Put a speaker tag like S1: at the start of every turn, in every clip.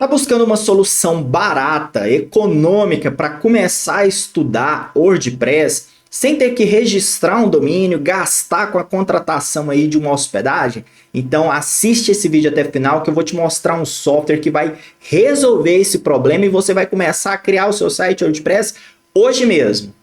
S1: Tá buscando uma solução barata, econômica para começar a estudar WordPress sem ter que registrar um domínio, gastar com a contratação aí de uma hospedagem? Então assiste esse vídeo até o final que eu vou te mostrar um software que vai resolver esse problema e você vai começar a criar o seu site WordPress hoje mesmo.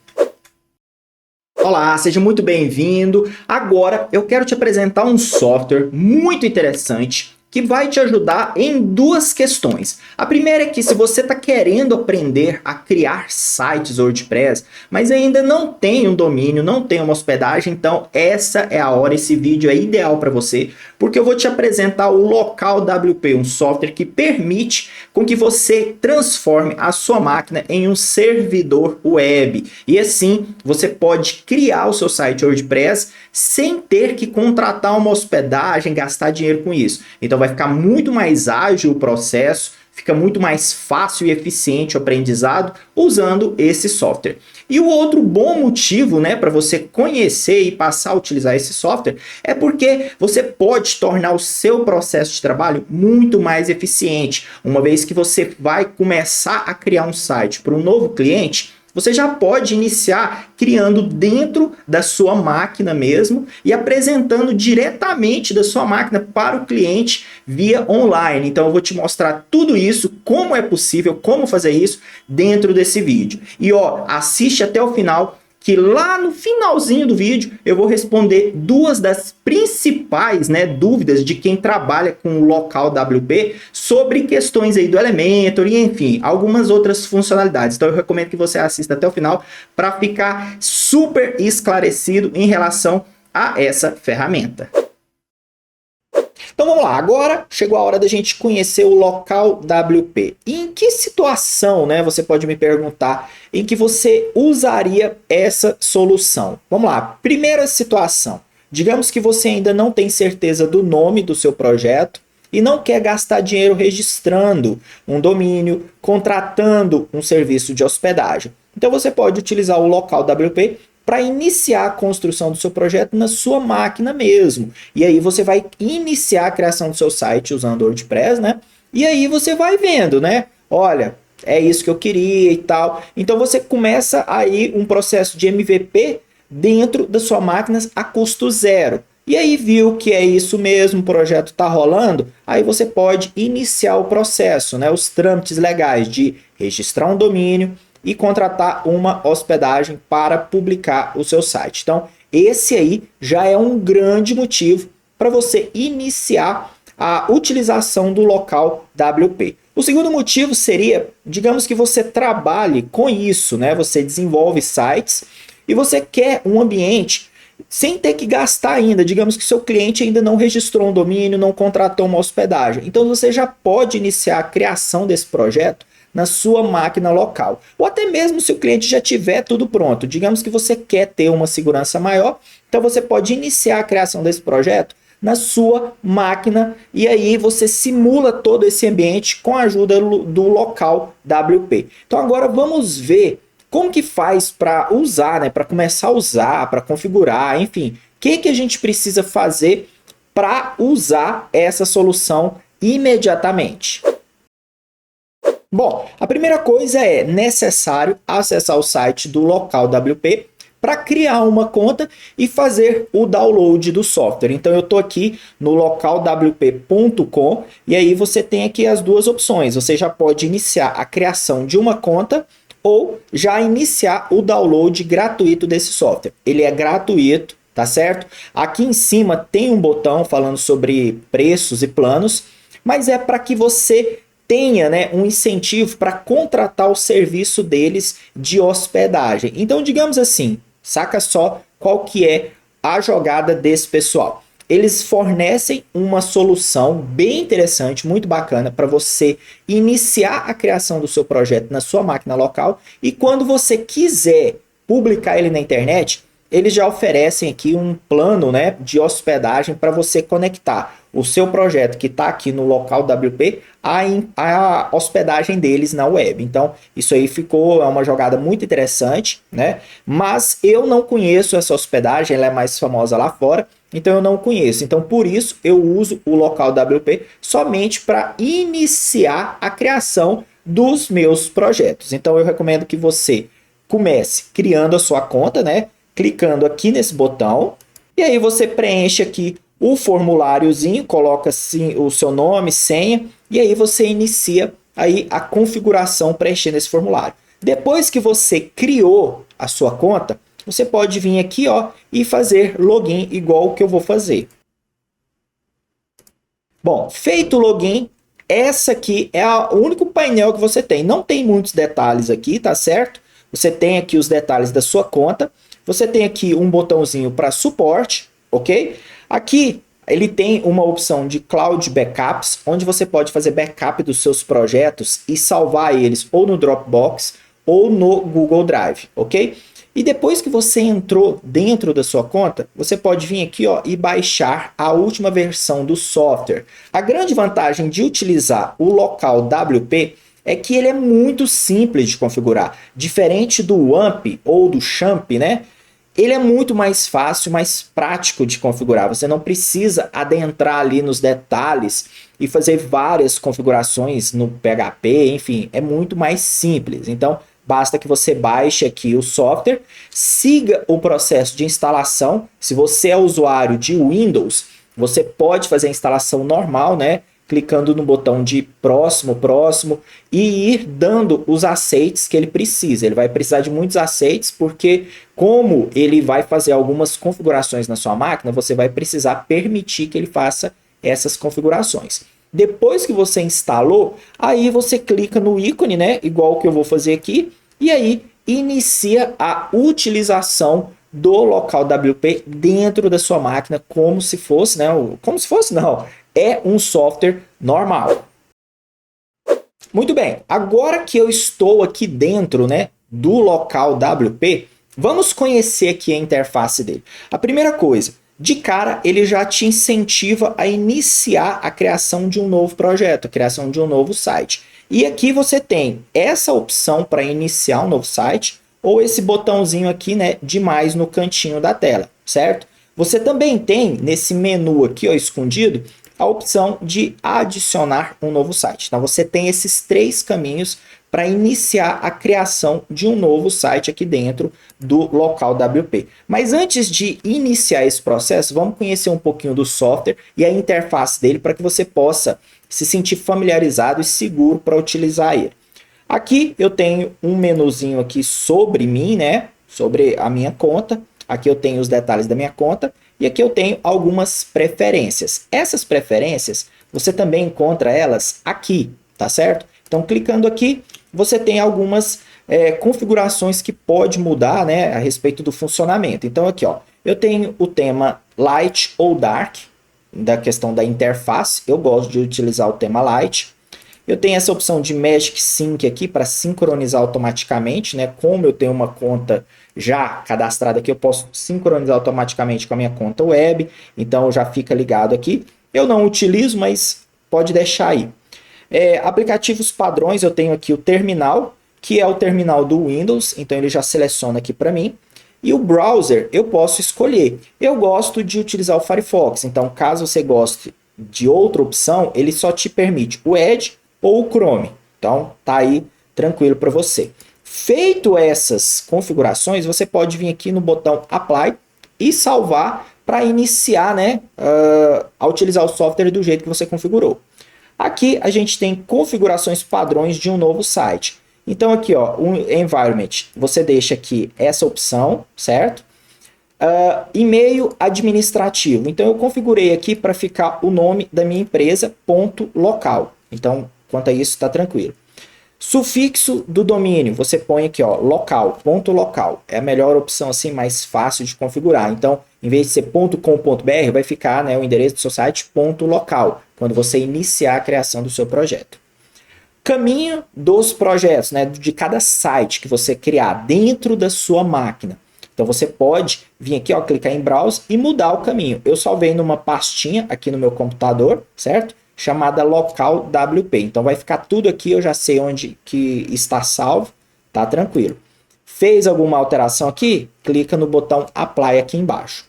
S1: Olá, seja muito bem-vindo. Agora eu quero te apresentar um software muito interessante que vai te ajudar em duas questões. A primeira é que se você está querendo aprender a criar sites WordPress, mas ainda não tem um domínio, não tem uma hospedagem, então essa é a hora, esse vídeo é ideal para você, porque eu vou te apresentar o Local WP, um software que permite com que você transforme a sua máquina em um servidor web. E assim, você pode criar o seu site WordPress sem ter que contratar uma hospedagem, gastar dinheiro com isso. Então vai ficar muito mais ágil o processo, fica muito mais fácil e eficiente o aprendizado usando esse software. E o outro bom motivo, né, para você conhecer e passar a utilizar esse software é porque você pode tornar o seu processo de trabalho muito mais eficiente. Uma vez que você vai começar a criar um site para um novo cliente, você já pode iniciar criando dentro da sua máquina mesmo e apresentando diretamente da sua máquina para o cliente via online. Então eu vou te mostrar tudo isso, como é possível, como fazer isso dentro desse vídeo. E ó, assiste até o final, que lá no finalzinho do vídeo eu vou responder duas das principais, dúvidas de quem trabalha com o Local WP sobre questões aí do Elementor e enfim, algumas outras funcionalidades. Então eu recomendo que você assista até o final para ficar super esclarecido em relação a essa ferramenta. Então vamos lá, agora chegou a hora da gente conhecer o Local WP. E em que situação, você pode me perguntar, em que você usaria essa solução? Vamos lá, primeira situação. Digamos que você ainda não tem certeza do nome do seu projeto e não quer gastar dinheiro registrando um domínio, contratando um serviço de hospedagem. Então você pode utilizar o Local WP para iniciar a construção do seu projeto na sua máquina mesmo. E aí você vai iniciar a criação do seu site usando o WordPress, E aí você vai vendo, Olha, é isso que eu queria e tal. Então você começa aí um processo de MVP dentro da sua máquina a custo zero. E aí viu que é isso mesmo, o projeto está rolando, aí você pode iniciar o processo, os trâmites legais de registrar um domínio e contratar uma hospedagem para publicar o seu site. Então, esse aí já é um grande motivo para você iniciar a utilização do Local WP. O segundo motivo seria, digamos que você trabalhe com isso, Você desenvolve sites e você quer um ambiente sem ter que gastar ainda. Digamos que seu cliente ainda não registrou um domínio, não contratou uma hospedagem. Então, você já pode iniciar a criação desse projeto na sua máquina local. Ou até mesmo se o cliente já tiver tudo pronto. Digamos que você quer ter uma segurança maior, então você pode iniciar a criação desse projeto na sua máquina e aí você simula todo esse ambiente com a ajuda do Local WP. Então agora vamos ver como que faz para usar, para começar a usar, para configurar, enfim. O que a gente precisa fazer para usar essa solução imediatamente? Bom, a primeira coisa é necessário acessar o site do Local WP para criar uma conta e fazer o download do software. Então eu estou aqui no localwp.com e aí você tem aqui as duas opções. Você já pode iniciar a criação de uma conta ou já iniciar o download gratuito desse software. Ele é gratuito, tá certo? Aqui em cima tem um botão falando sobre preços e planos, mas é para que você tenha um incentivo para contratar o serviço deles de hospedagem. Então, digamos assim, saca só qual que é a jogada desse pessoal. Eles fornecem uma solução bem interessante, muito bacana, para você iniciar a criação do seu projeto na sua máquina local e quando você quiser publicar ele na internet, eles já oferecem aqui um plano de hospedagem para você conectar o seu projeto que está aqui no local WP, a hospedagem deles na web. Então, isso aí ficou uma jogada muito interessante, né? Mas eu não conheço essa hospedagem, ela é mais famosa lá fora, então eu não conheço. Então, por isso, eu uso o local WP somente para iniciar a criação dos meus projetos. Então, eu recomendo que você comece criando a sua conta, né? Clicando aqui nesse botão, e aí você preenche aqui o formuláriozinho, coloca assim o seu nome, senha, e aí você inicia aí a configuração preenchendo esse formulário. Depois que você criou a sua conta, você pode vir aqui, ó, e fazer login igual o que eu vou fazer. Bom, feito o login, essa aqui é o único painel que você tem. Não tem muitos detalhes aqui, tá certo? Você tem aqui os detalhes da sua conta. Você tem aqui um botãozinho para suporte, ok? Aqui ele tem uma opção de Cloud Backups, onde você pode fazer backup dos seus projetos e salvar eles ou no Dropbox ou no Google Drive, ok? E depois que você entrou dentro da sua conta, você pode vir aqui, ó, e baixar a última versão do software. A grande vantagem de utilizar o local WP é que ele é muito simples de configurar. Diferente do WAMP ou do XAMPP, né? Ele é muito mais fácil, mais prático de configurar. Você não precisa adentrar ali nos detalhes e fazer várias configurações no PHP, enfim, é muito mais simples. Então, basta que você baixe aqui o software, siga o processo de instalação. Se você é usuário de Windows, você pode fazer a instalação normal, né? Clicando no botão de próximo, próximo e ir dando os aceites que ele precisa. Ele vai precisar de muitos aceites porque como ele vai fazer algumas configurações na sua máquina, você vai precisar permitir que ele faça essas configurações. Depois que você instalou, aí você clica no ícone, né, igual que eu vou fazer aqui, e aí inicia a utilização do local WP dentro da sua máquina como se fosse, né, como se fosse não, é um software normal. Muito bem, agora que eu estou aqui dentro, né, do local WP, vamos conhecer aqui a interface dele. A primeira coisa, de cara, ele já te incentiva a iniciar a criação de um novo projeto, a criação de um novo site. E aqui você tem essa opção para iniciar um novo site, ou esse botãozinho aqui, né, de mais no cantinho da tela, certo? Você também tem nesse menu aqui, ó, escondido, a opção de adicionar um novo site. Então você tem esses três caminhos para iniciar a criação de um novo site aqui dentro do local WP. Mas antes de iniciar esse processo, vamos conhecer um pouquinho do software e a interface dele para que você possa se sentir familiarizado e seguro para utilizar ele. Aqui eu tenho um menuzinho aqui sobre mim, né? Sobre a minha conta. Aqui eu tenho os detalhes da minha conta. E aqui eu tenho algumas preferências. Essas preferências, você também encontra elas aqui, tá certo? Então, clicando aqui, você tem algumas configurações que pode mudar, né, a respeito do funcionamento. Então, aqui, ó, eu tenho o tema Light ou Dark, da questão da interface. Eu gosto de utilizar o tema Light. Eu tenho essa opção de Magic Sync aqui para sincronizar automaticamente, né? Como eu tenho uma conta já cadastrada aqui, eu posso sincronizar automaticamente com a minha conta web, então já fica ligado aqui. Eu não utilizo, mas pode deixar aí. Aplicativos padrões, eu tenho aqui o terminal, que é o terminal do Windows, então ele já seleciona aqui para mim. E o browser eu posso escolher. Eu gosto de utilizar o Firefox, então caso você goste de outra opção, ele só te permite o Edge ou o Chrome. Então tá aí tranquilo para você. Feito essas configurações, você pode vir aqui no botão Apply e salvar para iniciar, né, a utilizar o software do jeito que você configurou. Aqui a gente tem configurações padrões de um novo site. Então aqui, ó, o Environment, você deixa aqui essa opção, certo? E-mail administrativo. Então eu configurei aqui para ficar o nome da minha empresa, .local. Então, quanto a isso, está tranquilo. Sufixo do domínio, você põe aqui, ó, local, .local. É a melhor opção, assim, mais fácil de configurar. Então, em vez de ser .com.br, vai ficar, né, o endereço do seu site .local, quando você iniciar a criação do seu projeto. Caminho dos projetos, né, de cada site que você criar dentro da sua máquina. Então você pode vir aqui, ó, clicar em Browse e mudar o caminho. Eu salvei numa pastinha aqui no meu computador, certo? Chamada local WP. Então vai ficar tudo aqui, eu já sei onde que está salvo, tá tranquilo. Fez alguma alteração aqui? Clica no botão Apply aqui embaixo.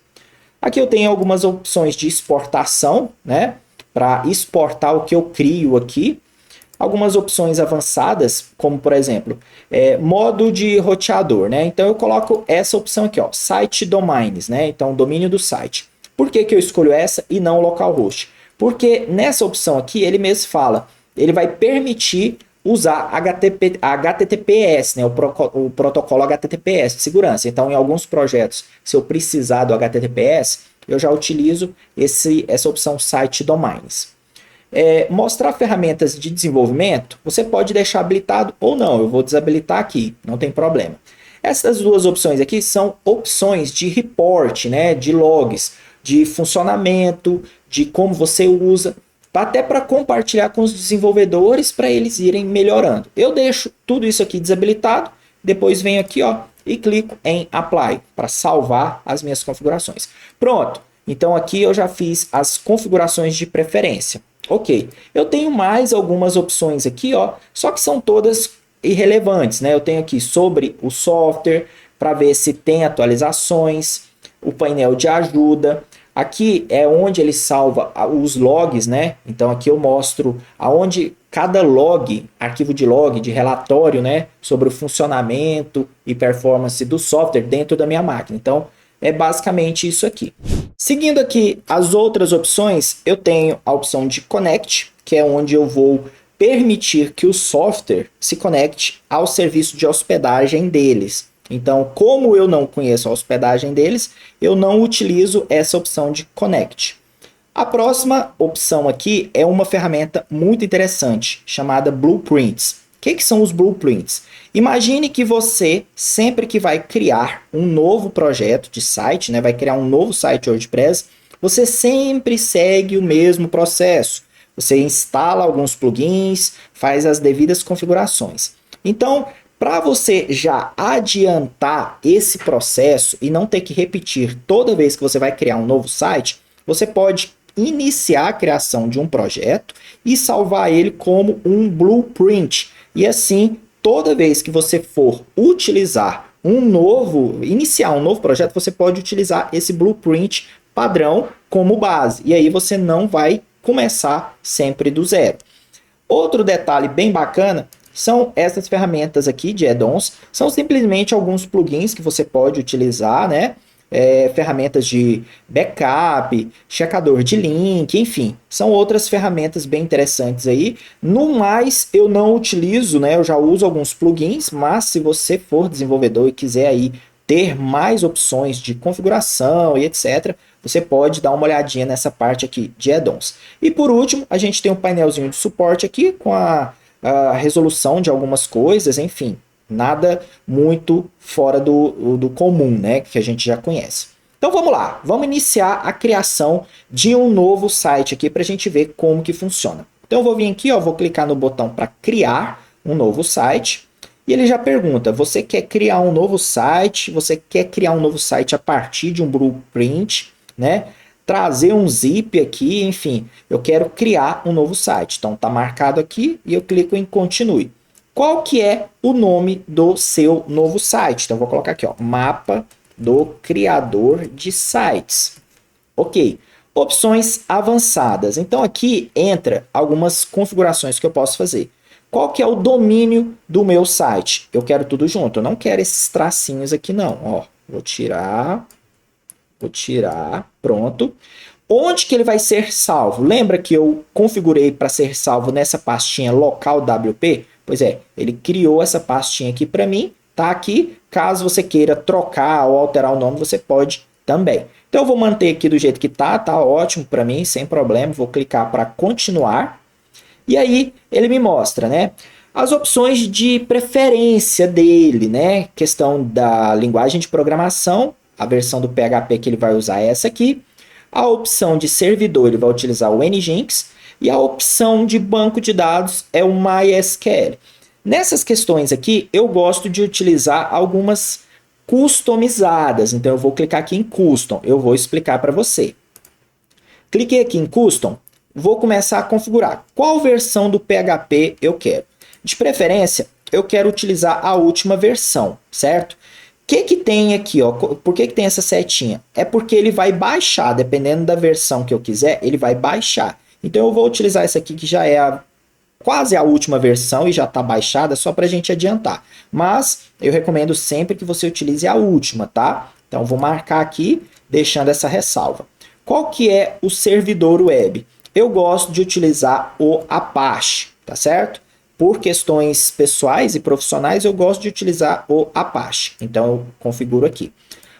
S1: Aqui eu tenho algumas opções de exportação, né? Para exportar o que eu crio aqui. Algumas opções avançadas, como por exemplo, modo de roteador, né? Então eu coloco essa opção aqui, ó, Site Domains, né? Então domínio do site. Por que que eu escolho essa e não localhost? Porque nessa opção aqui ele mesmo fala, ele vai permitir usar HTTPS, né? O protocolo HTTPS de segurança. Então em alguns projetos, se eu precisar do HTTPS, eu já utilizo essa opção Site Domains. Mostrar ferramentas de desenvolvimento, você pode deixar habilitado ou não, eu vou desabilitar aqui, não tem problema. Essas duas opções aqui são opções de report, né, de logs, de funcionamento, de como você usa, até para compartilhar com os desenvolvedores para eles irem melhorando. Eu deixo tudo isso aqui desabilitado, depois venho aqui, ó, e clico em Apply para salvar as minhas configurações. Pronto, então aqui eu já fiz as configurações de preferência. Ok, eu tenho mais algumas opções aqui, ó, só que são todas irrelevantes, né? Eu tenho aqui sobre o software, para ver se tem atualizações, o painel de ajuda. Aqui é onde ele salva os logs, né? Então aqui eu mostro aonde cada log, arquivo de log, de relatório, né? Sobre o funcionamento e performance do software dentro da minha máquina. Então é basicamente isso aqui. Seguindo aqui as outras opções, eu tenho a opção de Connect, que é onde eu vou permitir que o software se conecte ao serviço de hospedagem deles. Então, como eu não conheço a hospedagem deles, eu não utilizo essa opção de Connect. A próxima opção aqui é uma ferramenta muito interessante, chamada Blueprints. O que são os blueprints? Imagine que você, sempre que vai criar um novo projeto de site, né, vai criar um novo site WordPress, você sempre segue o mesmo processo. Você instala alguns plugins, faz as devidas configurações. Então, para você já adiantar esse processo e não ter que repetir toda vez que você vai criar um novo site, você pode iniciar a criação de um projeto e salvar ele como um blueprint. E assim, toda vez que você for utilizar iniciar um novo projeto, você pode utilizar esse blueprint padrão como base. E aí você não vai começar sempre do zero. Outro detalhe bem bacana são essas ferramentas aqui de add-ons. São simplesmente alguns plugins que você pode utilizar, né? Ferramentas de backup, checador de link, enfim, são outras ferramentas bem interessantes aí. No mais, eu não utilizo, né? Eu já uso alguns plugins, mas se você for desenvolvedor e quiser aí ter mais opções de configuração e etc., você pode dar uma olhadinha nessa parte aqui de add-ons. E por último, a gente tem um painelzinho de suporte aqui com a resolução de algumas coisas, enfim. Nada muito fora do comum, né? Que a gente já conhece. Então vamos lá, vamos iniciar a criação de um novo site aqui para a gente ver como que funciona. Então eu vou vir aqui, ó, vou clicar no botão para criar um novo site. E ele já pergunta, você quer criar um novo site? Você quer criar um novo site a partir de um blueprint, né? Trazer um zip aqui, enfim, eu quero criar um novo site. Então tá marcado aqui e eu clico em continue. Qual que é o nome do seu novo site? Então, eu vou colocar aqui, ó, mapa do criador de sites. Ok. Opções avançadas. Então, aqui entra algumas configurações que eu posso fazer. Qual que é o domínio do meu site? Eu quero tudo junto. Eu não quero esses tracinhos aqui, não. Ó, vou tirar, pronto. Onde que ele vai ser salvo? Lembra que eu configurei para ser salvo nessa pastinha local WP? Pois é, ele criou essa pastinha aqui para mim, tá aqui. Caso você queira trocar ou alterar o nome, você pode também. Então eu vou manter aqui do jeito que tá ótimo para mim, sem problema. Vou clicar para continuar. E aí ele me mostra, né, as opções de preferência dele, né? Questão da linguagem de programação, a versão do PHP que ele vai usar é essa aqui. A opção de servidor, ele vai utilizar o Nginx. E a opção de banco de dados é o MySQL. Nessas questões aqui, eu gosto de utilizar algumas customizadas. Então eu vou clicar aqui em Custom, eu vou explicar para você. Cliquei aqui em Custom, vou começar a configurar qual versão do PHP eu quero. De preferência, eu quero utilizar a última versão, certo? O que tem aqui, ó? Por que tem essa setinha? É porque ele vai baixar, dependendo da versão que eu quiser, ele vai baixar. Então eu vou utilizar essa aqui que já é quase a última versão e já está baixada, só para a gente adiantar. Mas eu recomendo sempre que você utilize a última, tá? Então vou marcar aqui, deixando essa ressalva. Qual que é o servidor web? Eu gosto de utilizar o Apache, tá certo? Por questões pessoais e profissionais, eu gosto de utilizar o Apache. Então, eu configuro aqui.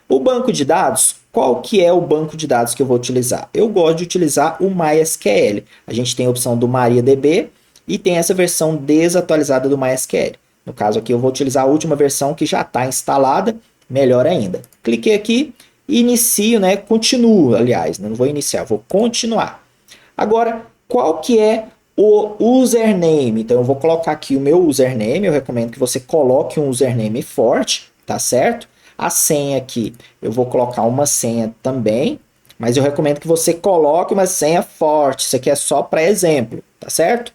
S1: O banco de dados, qual que é o banco de dados que eu vou utilizar? Eu gosto de utilizar o MySQL. A gente tem a opção do MariaDB e tem essa versão desatualizada do MySQL. No caso aqui, eu vou utilizar a última versão que já está instalada, melhor ainda. Cliquei aqui, inicio, né? Continuo, aliás, não vou iniciar, vou continuar. Agora, qual que é o username? Então eu vou colocar aqui o meu username, eu recomendo que você coloque um username forte, tá certo? A senha aqui, eu vou colocar uma senha também, mas eu recomendo que você coloque uma senha forte, isso aqui é só para exemplo, tá certo?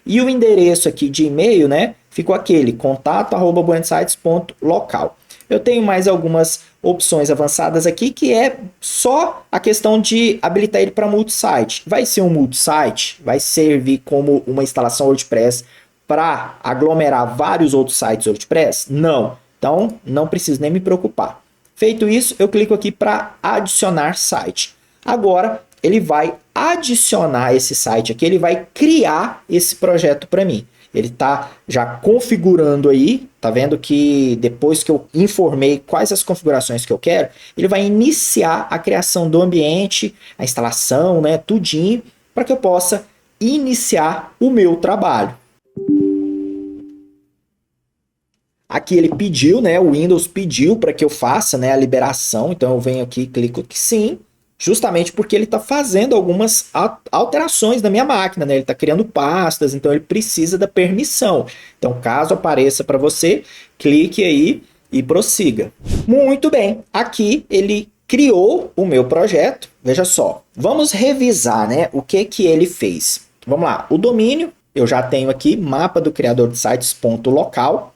S1: E o endereço aqui de e-mail, né? Ficou aquele, contato@buensites.local. Eu tenho mais algumas opções avançadas aqui, que é só a questão de habilitar ele para multisite. Vai ser um multisite, vai servir como uma instalação WordPress para aglomerar vários outros sites WordPress? Não. Então, não preciso nem me preocupar. Feito isso, eu clico aqui para adicionar site. Agora, ele vai adicionar esse site aqui, ele vai criar esse projeto para mim. Ele está já configurando aí, tá vendo que depois que eu informei quais as configurações que eu quero, ele vai iniciar a criação do ambiente, a instalação, né, tudinho, para que eu possa iniciar o meu trabalho. Aqui ele pediu, né, o Windows pediu para que eu faça, né, a liberação, então eu venho aqui e clico que sim, justamente porque ele está fazendo algumas alterações na minha máquina, né? Ele está criando pastas, então ele precisa da permissão. Então, caso apareça para você, clique aí e prossiga. Muito bem, aqui ele criou o meu projeto. Veja só, vamos revisar, né, o que ele fez. Vamos lá, o domínio, eu já tenho aqui, mapa do criador de sites.local.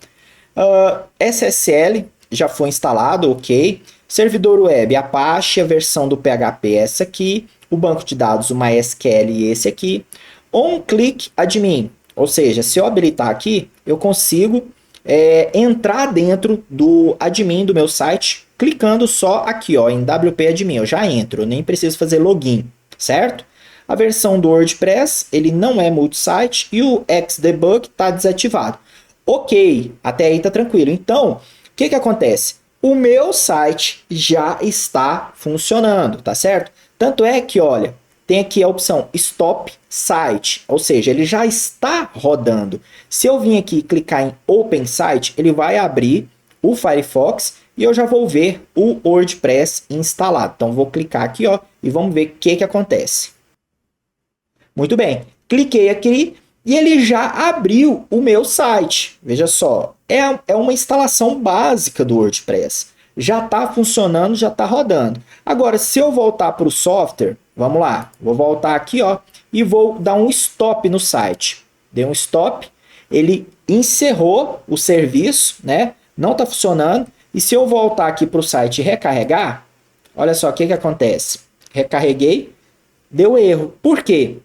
S1: SSL já foi instalado, ok. Servidor web, Apache, a versão do PHP essa aqui. O banco de dados, o MySQL esse aqui. On-click admin, ou seja, se eu habilitar aqui, eu consigo entrar dentro do admin do meu site, clicando só aqui ó, em WP admin, eu já entro, eu nem preciso fazer login, certo? A versão do WordPress, ele não é multisite e o Xdebug está desativado. Ok, até aí tá tranquilo. Então, o que acontece? O meu site já está funcionando, tá certo? Tanto é que, olha, tem aqui a opção Stop Site, ou seja, ele já está rodando. Se eu vim aqui e clicar em Open Site, ele vai abrir o Firefox e eu já vou ver o WordPress instalado. Então, vou clicar aqui, ó, e vamos ver o que acontece. Muito bem, cliquei aqui e ele já abriu o meu site. Veja só, é uma instalação básica do WordPress. Já está funcionando, já está rodando. Agora, se eu voltar para o software, vamos lá, vou voltar aqui ó, e vou dar um stop no site. Dei um stop, ele encerrou o serviço, né? Não está funcionando. E se eu voltar aqui para o site e recarregar, olha só o que acontece. Recarreguei, deu erro. Por quê?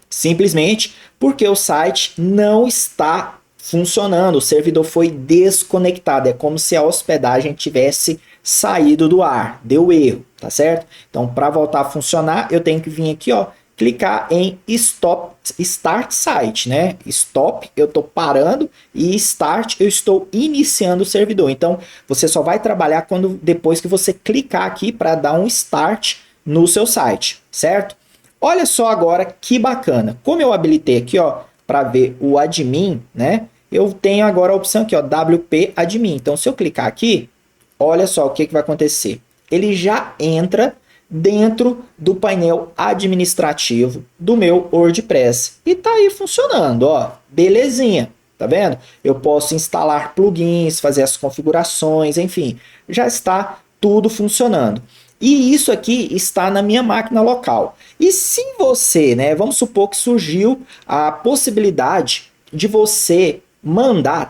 S1: Simplesmente porque o site não está funcionando, o servidor foi desconectado, é como se a hospedagem tivesse saído do ar, deu erro, tá certo? Então, para voltar a funcionar, eu tenho que vir aqui, ó, clicar em Start Site, né? Stop, eu estou parando, e Start, eu estou iniciando o servidor. Então, você só vai trabalhar depois que você clicar aqui para dar um Start no seu site, certo? Olha só agora que bacana. Como eu habilitei aqui, ó, para ver o admin, né? Eu tenho agora a opção aqui, ó, WP admin. Então, se eu clicar aqui, olha só o que vai acontecer. Ele já entra dentro do painel administrativo do meu WordPress. E tá aí funcionando, ó. Belezinha, tá vendo? Eu posso instalar plugins, fazer as configurações, enfim, já está tudo funcionando. E isso aqui está na minha máquina local. E se você, né, vamos supor que surgiu a possibilidade de você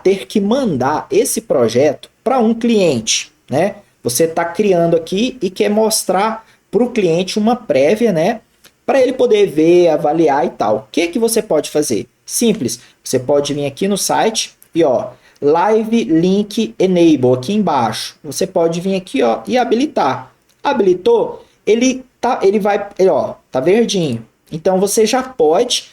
S1: ter que mandar esse projeto para um cliente, né? Você está criando aqui e quer mostrar para o cliente uma prévia, né? Para ele poder ver, avaliar e tal. O que você pode fazer? Simples. Você pode vir aqui no site e ó, Live Link Enable aqui embaixo. Você pode vir aqui ó e habilitar. Habilitou? Ele vai, ó, tá verdinho. Então você já pode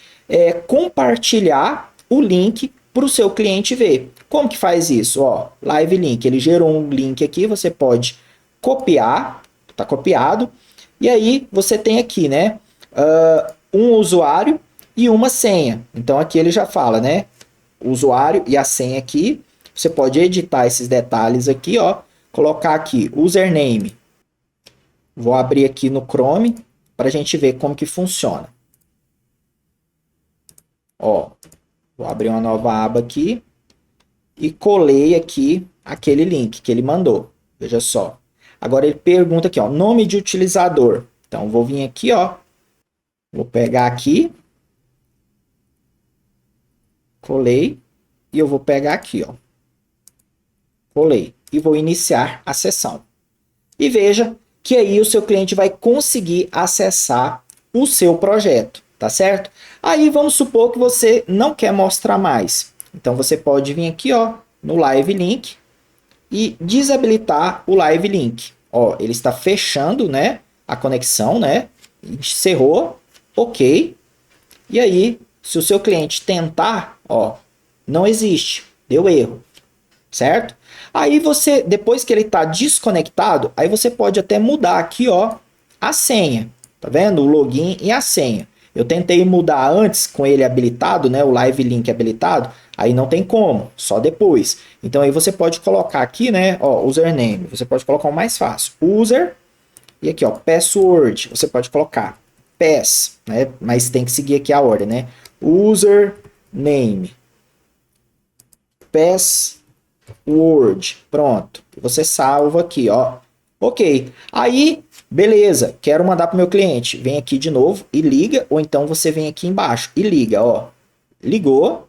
S1: compartilhar o link para o seu cliente ver. Como que faz isso? Ó, Live Link, ele gerou um link aqui, você pode copiar, tá copiado, e aí você tem aqui, né, um usuário e uma senha. Então aqui ele já fala, né, o usuário e a senha aqui, você pode editar esses detalhes aqui, ó, colocar aqui username. Vou abrir aqui no Chrome para a gente ver como que funciona. Ó, vou abrir uma nova aba aqui e colei aqui aquele link que ele mandou. Veja só. Agora ele pergunta aqui, ó, nome de utilizador. Então vou vir aqui, ó, vou pegar aqui, colei e eu vou pegar aqui, ó, colei e vou iniciar a sessão. E veja que aí o seu cliente vai conseguir acessar o seu projeto, tá certo? Aí vamos supor que você não quer mostrar mais. Então você pode vir aqui, ó, no Live Link e desabilitar o Live Link. Ó, ele está fechando, né, a conexão, né? Encerrou, ok. E aí, se o seu cliente tentar, ó, não existe, deu erro, certo? Aí você, depois que ele está desconectado, aí você pode até mudar aqui, ó, a senha. Tá vendo? O login e a senha. Eu tentei mudar antes com ele habilitado, né, o Live Link habilitado, aí não tem como, só depois. Então aí você pode colocar aqui, né, ó, username, você pode colocar o mais fácil, user, e aqui, ó, password, você pode colocar pass, né, mas tem que seguir aqui a ordem, né, username, password, pronto, você salva aqui, ó, ok, aí beleza, quero mandar para o meu cliente. Vem aqui de novo e liga, ou então você vem aqui embaixo e liga, ó. Ligou,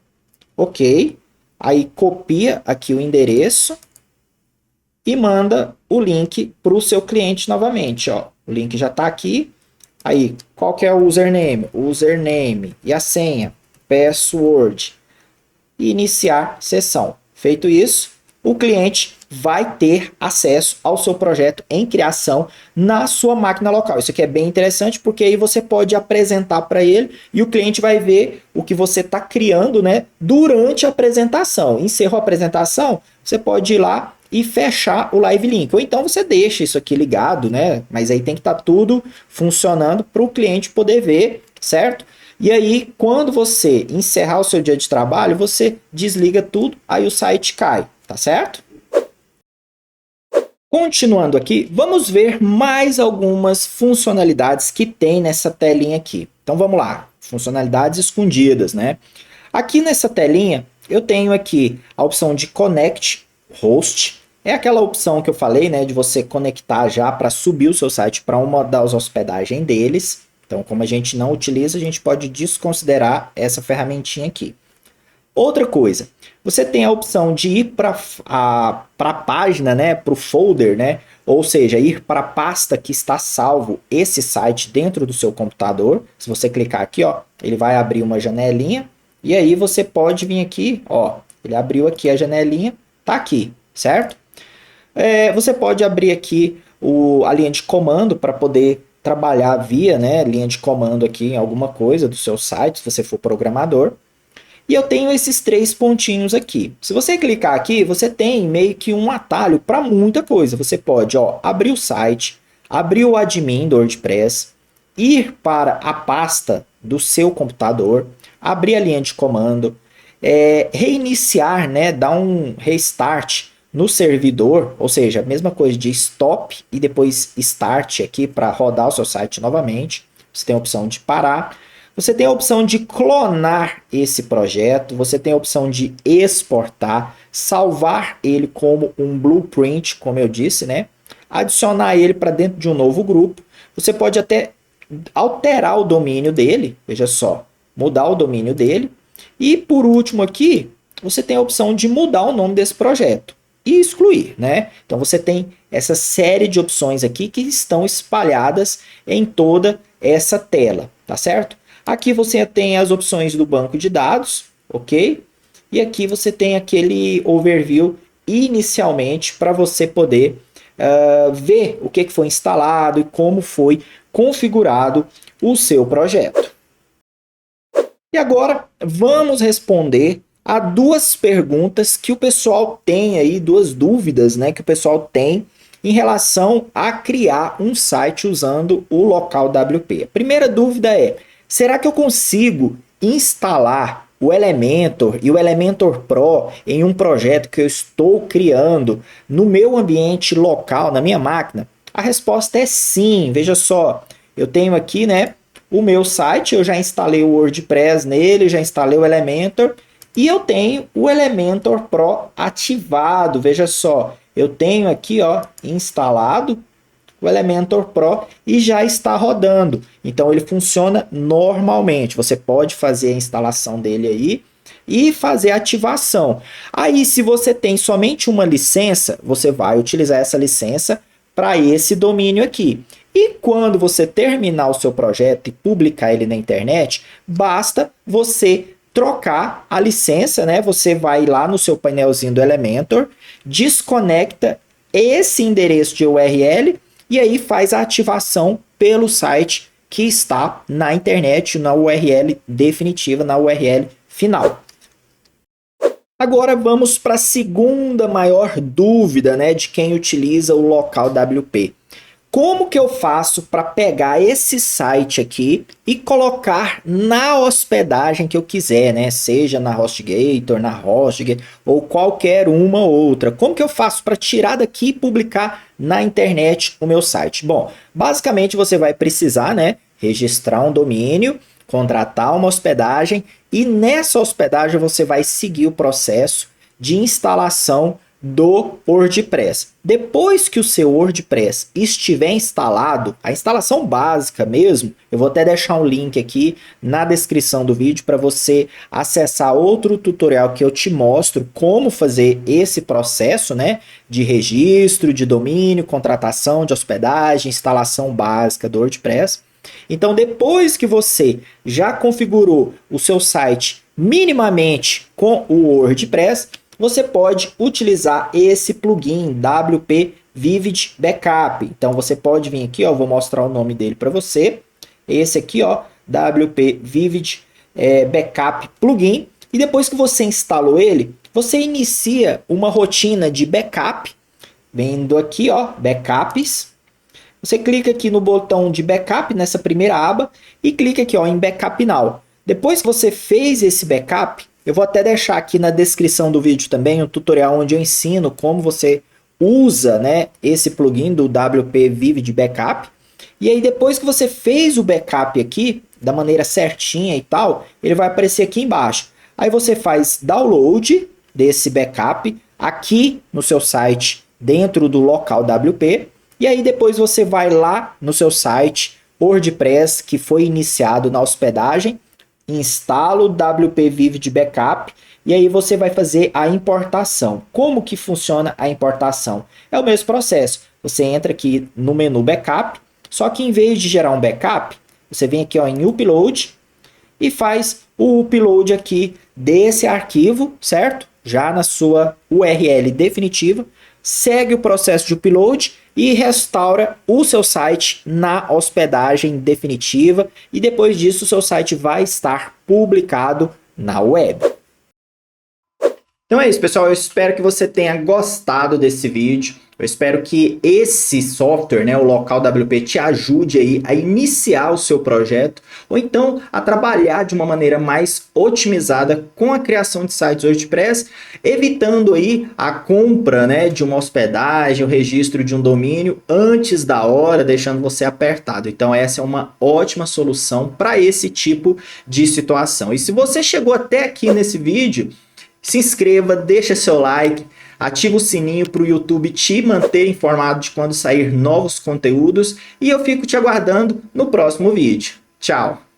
S1: ok. Aí copia aqui o endereço e manda o link para o seu cliente novamente, ó. O link já está aqui. Aí, qual que é o username? O username e a senha, password. E iniciar sessão. Feito isso, o cliente vai ter acesso ao seu projeto em criação na sua máquina local. Isso aqui é bem interessante porque aí você pode apresentar para ele e o cliente vai ver o que você está criando, né, durante a apresentação. Encerrou a apresentação, você pode ir lá e fechar o Live Link. Ou então você deixa isso aqui ligado, né? Mas aí tem que estar tudo funcionando para o cliente poder ver, certo? E aí, quando você encerrar o seu dia de trabalho, você desliga tudo, aí o site cai, tá certo? Continuando aqui, vamos ver mais algumas funcionalidades que tem nessa telinha aqui. Então vamos lá, funcionalidades escondidas, né? Aqui nessa telinha, eu tenho aqui a opção de Connect Host. É aquela opção que eu falei, né, de você conectar já para subir o seu site para uma das hospedagens deles. Então, como a gente não utiliza, a gente pode desconsiderar essa ferramentinha aqui. Outra coisa, você tem a opção de ir para a página, né, para o folder, né, ou seja, ir para a pasta que está salvo esse site dentro do seu computador. Se você clicar aqui, ó, ele vai abrir uma janelinha e aí você pode vir aqui, ó, ele abriu aqui a janelinha, tá aqui, certo? Você pode abrir aqui a linha de comando para poder trabalhar via, né, linha de comando aqui em alguma coisa do seu site, se você for programador. E eu tenho esses 3 pontinhos aqui. Se você clicar aqui, você tem meio que um atalho para muita coisa. Você pode, ó, abrir o site, abrir o admin do WordPress, ir para a pasta do seu computador, abrir a linha de comando, reiniciar, né, dar um restart no servidor, ou seja, a mesma coisa de stop e depois start aqui para rodar o seu site novamente. Você tem a opção de parar. Você tem a opção de clonar esse projeto, você tem a opção de exportar, salvar ele como um blueprint, como eu disse, né? Adicionar ele para dentro de um novo grupo. Você pode até alterar o domínio dele, veja só, mudar o domínio dele. E por último aqui, você tem a opção de mudar o nome desse projeto e excluir, né? Então você tem essa série de opções aqui que estão espalhadas em toda essa tela, tá certo? Aqui você tem as opções do banco de dados, ok? E aqui você tem aquele overview inicialmente para você poder ver o que foi instalado e como foi configurado o seu projeto. E agora vamos responder a duas perguntas que o pessoal tem aí, duas dúvidas, né, que o pessoal tem em relação a criar um site usando o local WP. A primeira dúvida é: será que eu consigo instalar o Elementor e o Elementor Pro em um projeto que eu estou criando no meu ambiente local, na minha máquina? A resposta é sim. Veja só, eu tenho aqui, né, o meu site, eu já instalei o WordPress nele, já instalei o Elementor e eu tenho o Elementor Pro ativado. Veja só, eu tenho aqui, ó, instalado o Elementor Pro e já está rodando. Então ele funciona normalmente. Você pode fazer a instalação dele aí e fazer a ativação. Aí, se você tem somente uma licença, você vai utilizar essa licença para esse domínio aqui. E quando você terminar o seu projeto e publicar ele na internet, basta você trocar a licença, né? Você vai lá no seu painelzinho do Elementor, desconecta esse endereço de URL e aí faz a ativação pelo site que está na internet, na URL definitiva, na URL final. Agora vamos para a segunda maior dúvida, né, de quem utiliza o local WP. Como que eu faço para pegar esse site aqui e colocar na hospedagem que eu quiser, né? Seja na HostGator, na HostGator ou qualquer uma outra. Como que eu faço para tirar daqui e publicar na internet o meu site? Bom, basicamente você vai precisar, né, registrar um domínio, contratar uma hospedagem e nessa hospedagem você vai seguir o processo de instalação do WordPress. Depois que o seu WordPress estiver instalado, a instalação básica mesmo, eu vou até deixar um link aqui na descrição do vídeo para você acessar outro tutorial que eu te mostro como fazer esse processo, né, de registro de domínio, contratação de hospedagem, instalação básica do WordPress. Então, depois que você já configurou o seu site minimamente com o WordPress, você pode utilizar esse plugin WP Vivid Backup. Então você pode vir aqui, ó, vou mostrar o nome dele para você. Esse aqui, ó, WP Vivid Backup Plugin. E depois que você instalou ele, você inicia uma rotina de backup. Vendo aqui, ó, backups. Você clica aqui no botão de backup nessa primeira aba e clica aqui, ó, em Backup Now. Depois que você fez esse backup, eu vou até deixar aqui na descrição do vídeo também um tutorial onde eu ensino como você usa, né, esse plugin do WP Vivid Backup. E aí depois que você fez o backup aqui, da maneira certinha e tal, ele vai aparecer aqui embaixo. Aí você faz download desse backup aqui no seu site, dentro do local WP. E aí depois você vai lá no seu site WordPress que foi iniciado na hospedagem, instala o WP Vivid Backup e aí você vai fazer a importação. Como que funciona a importação? É o mesmo processo. Você entra aqui no menu Backup, só que em vez de gerar um backup, você vem aqui, ó, em Upload e faz o upload aqui desse arquivo, certo? Já na sua URL definitiva, segue o processo de upload e restaura o seu site na hospedagem definitiva e depois disso o seu site vai estar publicado na web. Então é isso, pessoal, eu espero que você tenha gostado desse vídeo. Eu espero que esse software, né, o Local WP, te ajude aí a iniciar o seu projeto ou então a trabalhar de uma maneira mais otimizada com a criação de sites WordPress, evitando aí a compra, né, de uma hospedagem, o registro de um domínio antes da hora, deixando você apertado. Então essa é uma ótima solução para esse tipo de situação. E se você chegou até aqui nesse vídeo, se inscreva, deixa seu like, ativa o sininho para o YouTube te manter informado de quando sair novos conteúdos e eu fico te aguardando no próximo vídeo. Tchau!